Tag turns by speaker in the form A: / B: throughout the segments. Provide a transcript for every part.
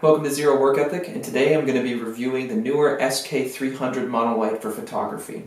A: Welcome to Zero Work Ethic, and today I'm going to be reviewing the Neewer SK300 Monolight for photography.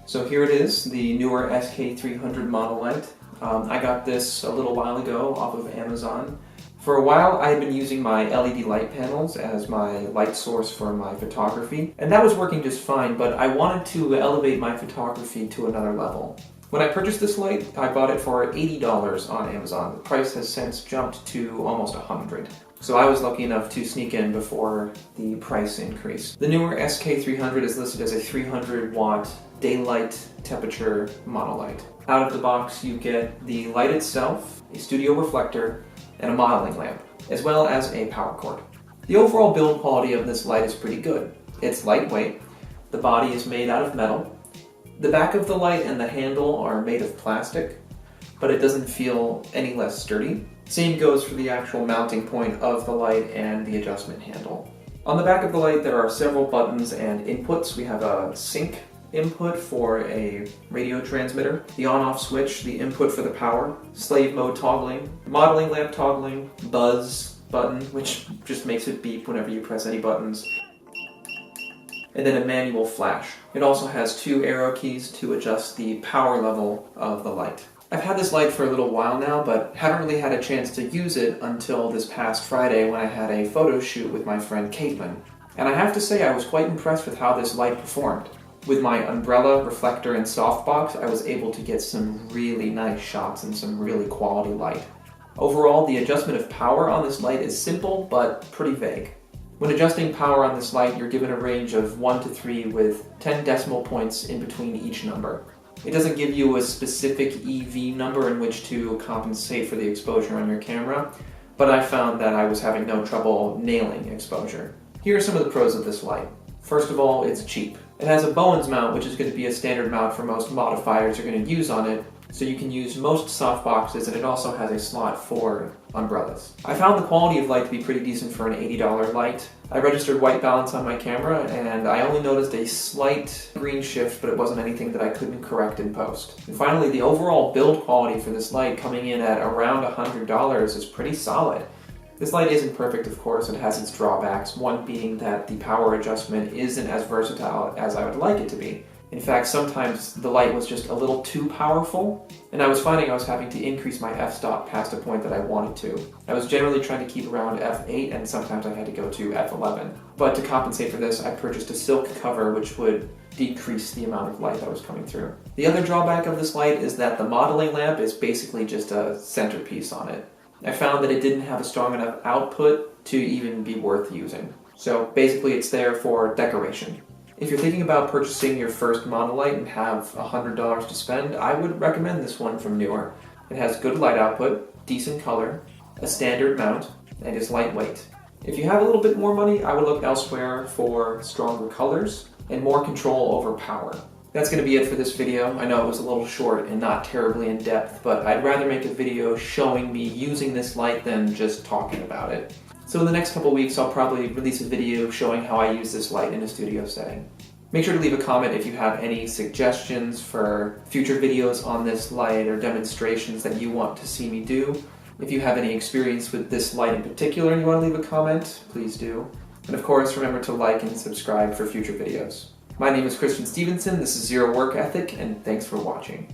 A: So here it is, the Neewer SK300 Monolight. I got this a little while ago off of Amazon. For a while, I had been using my LED light panels as my light source for my photography, and that was working just fine, but I wanted to elevate my photography to another level. When I purchased this light, I bought it for $80 on Amazon. The price has since jumped to almost $100. So I was lucky enough to sneak in before the price increase. The Neewer SK300 is listed as a 300 watt daylight temperature monolight. Out of the box, you get the light itself, a studio reflector, and a modeling lamp, as well as a power cord. The overall build quality of this light is pretty good. It's lightweight, the body is made out of metal, the back of the light and the handle are made of plastic, but it doesn't feel any less sturdy. Same goes for the actual mounting point of the light and the adjustment handle. On the back of the light there are several buttons and inputs. We have a sync input for a radio transmitter, the on-off switch, the input for the power, slave mode toggling, modeling lamp toggling, buzz button, which just makes it beep whenever you press any buttons, and then a manual flash. It also has two arrow keys to adjust the power level of the light. I've had this light for a little while now, but haven't really had a chance to use it until this past Friday when I had a photo shoot with my friend Caitlin. And I have to say I was quite impressed with how this light performed. With my umbrella, reflector, and softbox, I was able to get some really nice shots and some really quality light. Overall, the adjustment of power on this light is simple, but pretty vague. When adjusting power on this light, you're given a range of 1 to 3 with 10 decimal points in between each number. It doesn't give you a specific EV number in which to compensate for the exposure on your camera, but I found that I was having no trouble nailing exposure. Here are some of the pros of this light. First of all, it's cheap. It has a Bowens mount, which is going to be a standard mount for most modifiers you're going to use on it, so you can use most softboxes, and it also has a slot for umbrellas. I found the quality of light to be pretty decent for an $80 light. I registered white balance on my camera, and I only noticed a slight green shift, but it wasn't anything that I couldn't correct in post. And finally, the overall build quality for this light, coming in at around $100, is pretty solid. This light isn't perfect, of course. It has its drawbacks, one being that the power adjustment isn't as versatile as I would like it to be. In fact, sometimes the light was just a little too powerful, and I was finding I was having to increase my f-stop past a point that I wanted to. I was generally trying to keep around f8, and sometimes I had to go to f11. But to compensate for this, I purchased a silk cover which would decrease the amount of light that was coming through. The other drawback of this light is that the modeling lamp is basically just a centerpiece on it. I found that it didn't have a strong enough output to even be worth using. So basically it's there for decoration. If you're thinking about purchasing your first monolight and have $100 to spend, I would recommend this one from Neewer. It has good light output, decent color, a standard mount, and is lightweight. If you have a little bit more money, I would look elsewhere for stronger colors and more control over power. That's going to be it for this video. I know it was a little short and not terribly in depth, but I'd rather make a video showing me using this light than just talking about it. So in the next couple weeks, I'll probably release a video showing how I use this light in a studio setting. Make sure to leave a comment if you have any suggestions for future videos on this light or demonstrations that you want to see me do. If you have any experience with this light in particular and you want to leave a comment, please do. And of course, remember to like and subscribe for future videos. My name is Christian Stevenson, this is Zero Work Ethic, and thanks for watching.